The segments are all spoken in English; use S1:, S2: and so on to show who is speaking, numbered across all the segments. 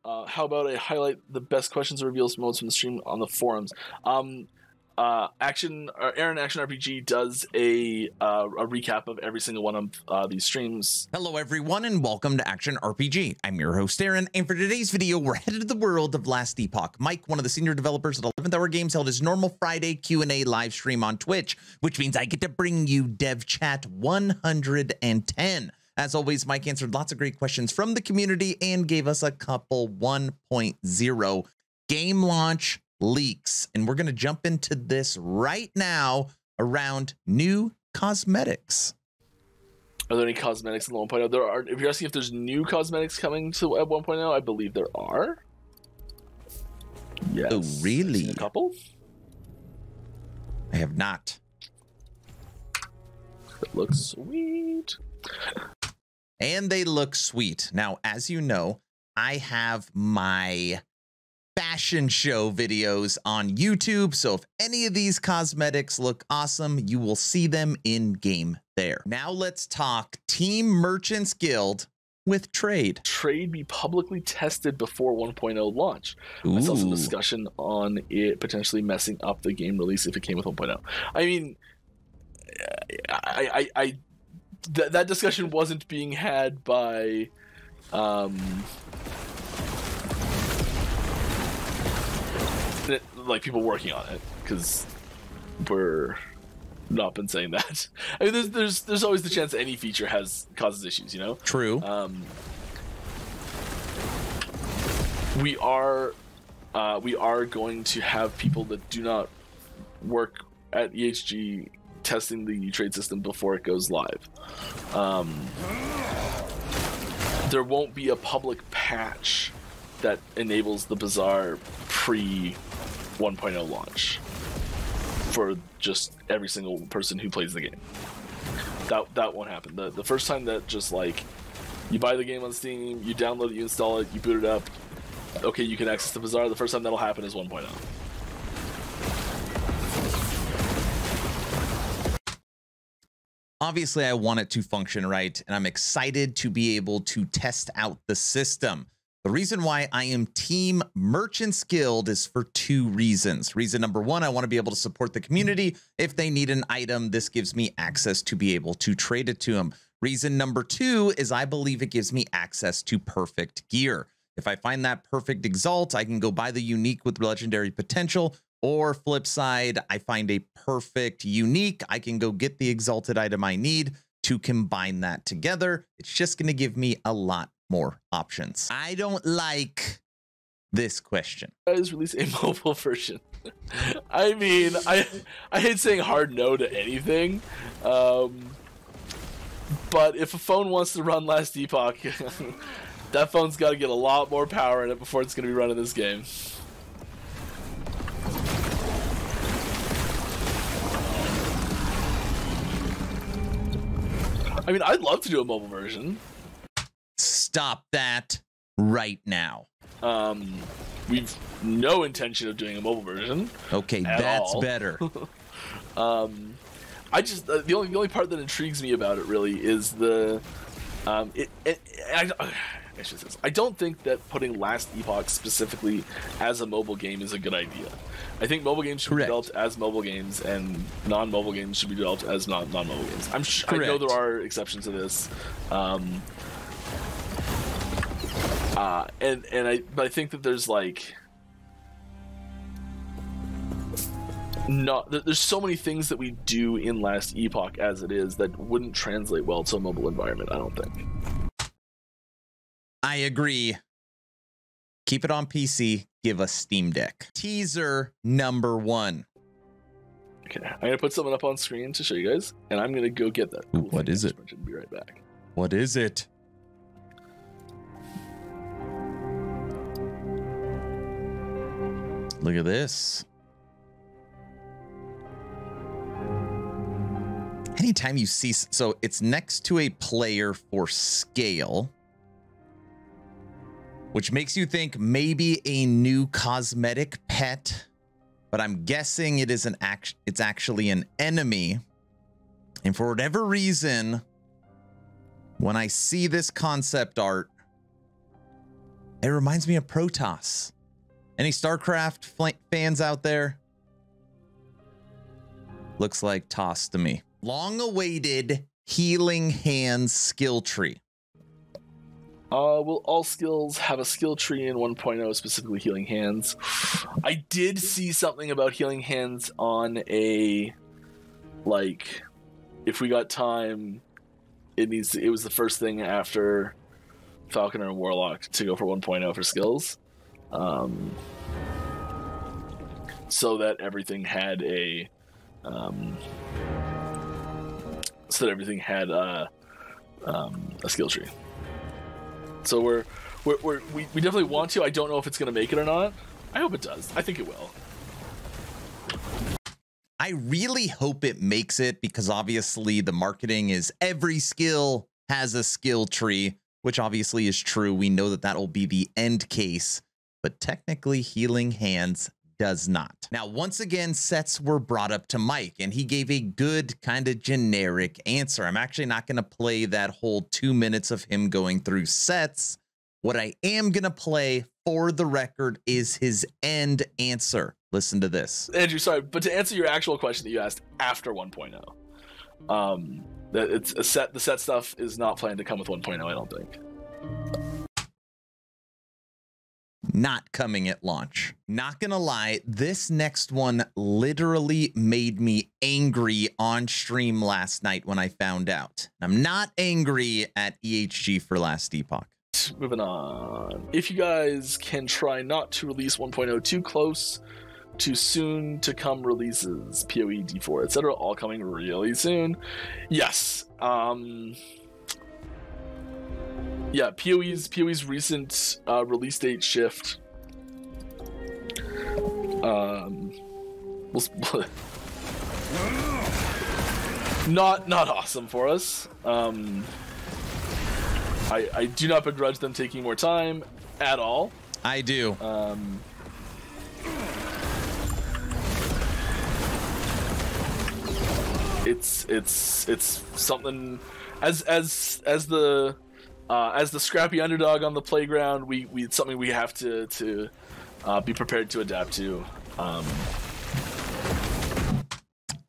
S1: How about I highlight the best questions and reveals modes from the stream on the forums? Aaron Action RPG does a recap of every single one of these streams.
S2: Hello everyone and welcome to Action RPG. I'm your host Aaron, and for today's video we're headed to the world of Last Epoch. Mike, one of the senior developers at 11th Hour Games, held his normal Friday Q&A live stream on Twitch, which means I get to bring you Dev Chat 110. As always, Mike answered lots of great questions from the community and gave us a couple 1.0 game launch leaks. And we're going to jump into this right now around new cosmetics.
S1: Are there any cosmetics in the 1.0? There are. If you're asking if there's new cosmetics coming to at 1.0, I believe there are. Yes.
S2: Oh, really?
S1: A couple?
S2: I have not.
S1: It looks sweet.
S2: And they look sweet. Now, as you know, I have my fashion show videos on YouTube. So if any of these cosmetics look awesome, you will see them in game there. Now let's talk Team Merchants Guild with trade.
S1: Trade be publicly tested before 1.0 launch.
S2: Ooh.
S1: I saw some discussion on it potentially messing up the game release if it came with 1.0. I mean, that discussion wasn't being had by like people working on it, because we're not been saying that. I mean, there's always the chance any feature causes issues, you know.
S2: True.
S1: We are going to have people that do not work at EHG testing the trade system before it goes live. There won't be a public patch that enables the Bazaar pre 1.0 launch for just every single person who plays the game. That won't happen. The first time that just like you buy the game on Steam, you download it, you install it, you boot it up, okay, you can access the Bazaar. The first time that'll happen is 1.0.
S2: Obviously, I want it to function right, and I'm excited to be able to test out the system. The reason why I am Team Merchants Guild is for two reasons. Reason number one, I want to be able to support the community. If they need an item, this gives me access to be able to trade it to them. Reason number two is I believe it gives me access to perfect gear. If I find that perfect exalt, I can go buy the unique with legendary potential. Or flip side, I find a perfect unique, I can go get the exalted item I need to combine that together. It's just going to give me a lot more options. I don't like this question.
S1: Guys, release a mobile version. I mean, I hate saying hard no to anything, but if a phone wants to run Last Epoch, that phone's got to get a lot more power in it before it's going to be running this game. I mean, I'd love to do a mobile version.
S2: Stop that right now.
S1: We've no intention of doing a mobile version.
S2: Okay, that's better.
S1: I just the only part that intrigues me about it really is the I don't think that putting Last Epoch specifically as a mobile game is a good idea. I think mobile games should be developed as mobile games, and non-mobile games should be developed as non-mobile games. I know there are exceptions to this, but I think that there's like there's so many things that we do in Last Epoch as it is that wouldn't translate well to a mobile environment, I don't think.
S2: I agree. Keep it on PC. Give us Steam Deck. Teaser number 1.
S1: Okay, I'm gonna put something up on screen to show you guys, and I'm gonna go get that.
S2: Cool. What is it?
S1: Be right back.
S2: What is it? Look at this. Anytime you see, so it's next to a player for scale, which makes you think maybe a new cosmetic pet, but I'm guessing it is it's actually an enemy. And for whatever reason, when I see this concept art, It reminds me of Protoss. Any StarCraft fans out there? Looks like Toss to me. Long-awaited Healing Hands skill tree.
S1: Will all skills have a skill tree in 1.0, specifically Healing Hands? I did see something about Healing Hands on a, like, if we got time, it was the first thing after Falconer and Warlock to go for 1.0 for skills. So that everything had a a skill tree. So we definitely want to. I don't know if it's going to make it or not. I hope it does. I think it will.
S2: I really hope it makes it, because obviously the marketing is every skill has a skill tree, which obviously is true. We know that will be the end case, but technically Healing Hands does not. Now, once again, sets were brought up to Mike, and he gave a good kind of generic answer. I'm actually not going to play that whole 2 minutes of him going through sets. What I am going to play for the record is his end answer. Listen to this.
S1: Andrew, sorry, but to answer your actual question that you asked after 1.0, that it's a set. The set stuff is not planned to come with 1.0, I don't think.
S2: Not coming at launch. Not gonna lie, this next one literally made me angry on stream last night when I found out. I'm not angry at EHG for last Epoch.
S1: Moving on. If you guys can try not to release 1.0 too close to soon to come releases, POE, D4, etc., all coming really soon. Yes. Yeah, POE's recent release date shift was not awesome for us. I do not begrudge them taking more time at all.
S2: I do.
S1: It's something as the scrappy underdog on the playground, it's something we have to be prepared to adapt to.
S2: I'm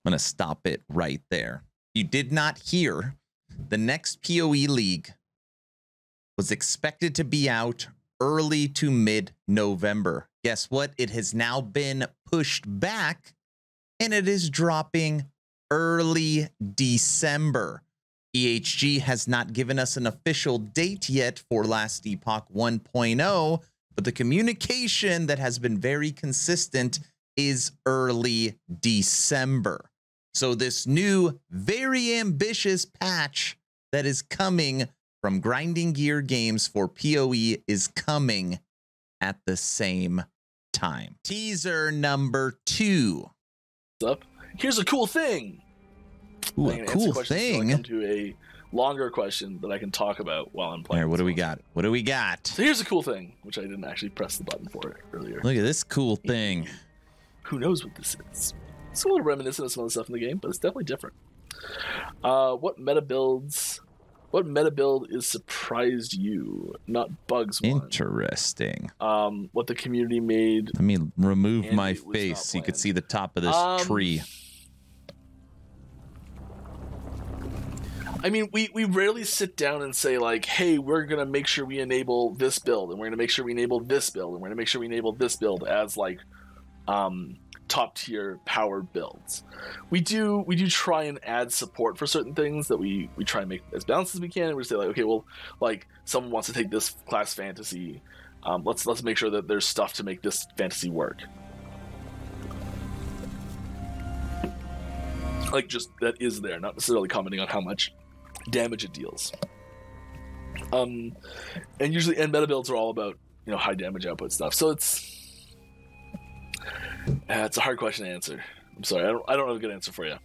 S2: gonna stop it right there. You did not hear the next POE League was expected to be out early to mid-November. Guess what? It has now been pushed back, and it is dropping early December. EHG has not given us an official date yet for Last Epoch 1.0, but the communication that has been very consistent is early December. So this new, very ambitious patch that is coming from Grinding Gear Games for POE is coming at the same time. Teaser number 2.
S1: What's up? Here's a cool thing.
S2: Ooh, a cool thing.
S1: Come to a longer question that I can talk about while I'm playing.
S2: Here, what do we got? What do we got?
S1: So here's a cool thing, which I didn't actually press the button for earlier.
S2: Look at this cool thing.
S1: Who knows what this is? It's a little reminiscent of some of the stuff in the game, but it's definitely different. What meta build is surprised you? Not bugs one.
S2: Interesting.
S1: What the community made.
S2: Let me remove my face so you could see the top of this tree.
S1: I mean, we rarely sit down and say, like, hey, we're going to make sure we enable this build, and we're going to make sure we enable this build, and we're going to make sure we enable this build as, like, top-tier powered builds. We do try and add support for certain things that we try and make as balanced as we can, and we say, like, okay, well, like, someone wants to take this class fantasy, let's make sure that there's stuff to make this fantasy work. Like, just that is there, not necessarily commenting on how much damage it deals. And usually meta builds are all about, you know, high damage output stuff. So it's a hard question to answer. I'm sorry, I don't have a good answer for you.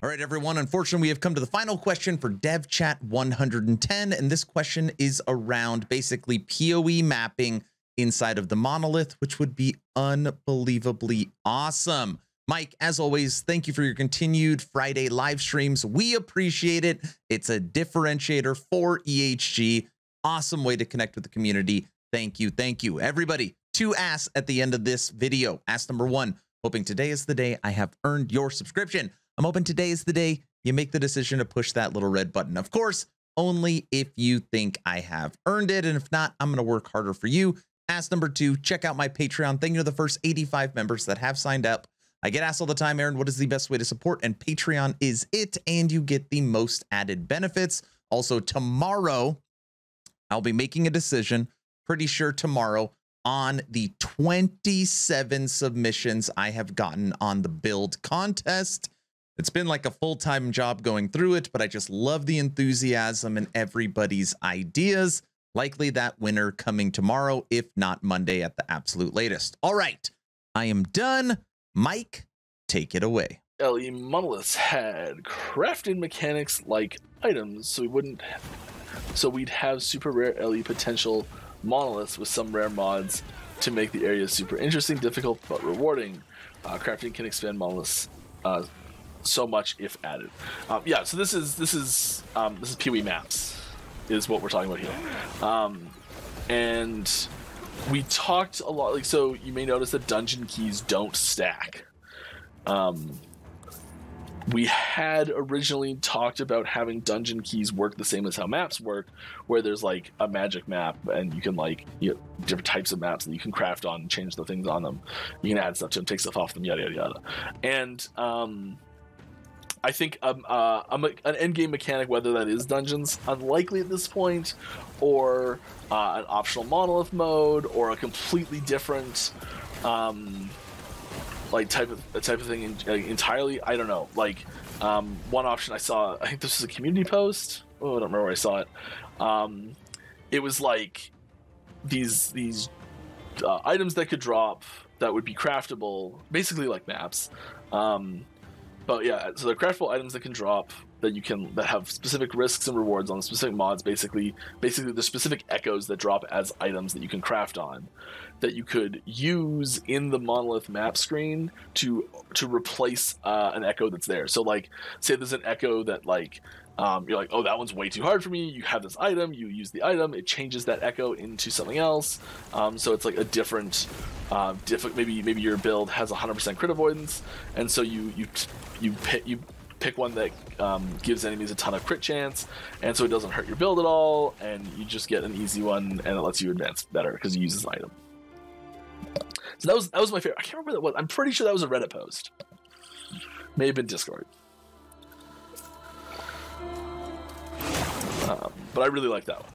S2: All right, everyone. Unfortunately, we have come to the final question for Dev Chat 110, and this question is around basically POE mapping inside of the monolith, which would be unbelievably awesome. Mike, as always, thank you for your continued Friday live streams. We appreciate it. It's a differentiator for EHG. Awesome way to connect with the community. Thank you. Thank you. Everybody, 2 asks at the end of this video. Ask number 1, hoping today is the day I have earned your subscription. I'm hoping today is the day you make the decision to push that little red button. Of course, only if you think I have earned it. And if not, I'm going to work harder for you. Ask number 2, check out my Patreon. Thank you to the first 85 members that have signed up. I get asked all the time, Aaron, what is the best way to support? And Patreon is it. And you get the most added benefits. Also, tomorrow, I'll be making a decision, pretty sure tomorrow, on the 27 submissions I have gotten on the build contest. It's been like a full-time job going through it, but I just love the enthusiasm and everybody's ideas. Likely that winner coming tomorrow, if not Monday at the absolute latest. All right, I am done. Mike, take it away.
S1: LE monoliths had crafting mechanics like items, so we'd have super rare LE potential monoliths with some rare mods to make the area super interesting, difficult, but rewarding. Crafting can expand monoliths so much if added. Yeah, so this is POE Maps is what we're talking about here. And we talked a lot, like, so you may notice that dungeon keys don't stack. We had originally talked about having dungeon keys work the same as how maps work, where there's like a magic map and you can like, you know, different types of maps that you can craft on and change the things on them. You can add stuff to them, take stuff off them, yada, yada, yada. And I think an endgame mechanic, whether that is dungeons, unlikely at this point, or an optional monolith mode, or a completely different like type of thing entirely. I don't know. Like one option I saw, I think this was a community post. Oh, I don't remember where I saw it. It was like these items that could drop that would be craftable, basically like maps. But yeah, so they're craftable items that can drop that have specific risks and rewards on specific mods. Basically the specific echoes that drop as items that you can craft on, that you could use in the monolith map screen to replace an echo that's there. So like, say there's an echo that like you're like, oh, that one's way too hard for me. You have this item, you use the item, it changes that echo into something else. So it's like a different maybe your build has 100% crit avoidance, and so you pick one that gives enemies a ton of crit chance, and so it doesn't hurt your build at all, and you just get an easy one, and it lets you advance better because you use this item. So that was my favorite. I can't remember what that was. I'm pretty sure that was a Reddit post. May have been Discord. But I really like that one.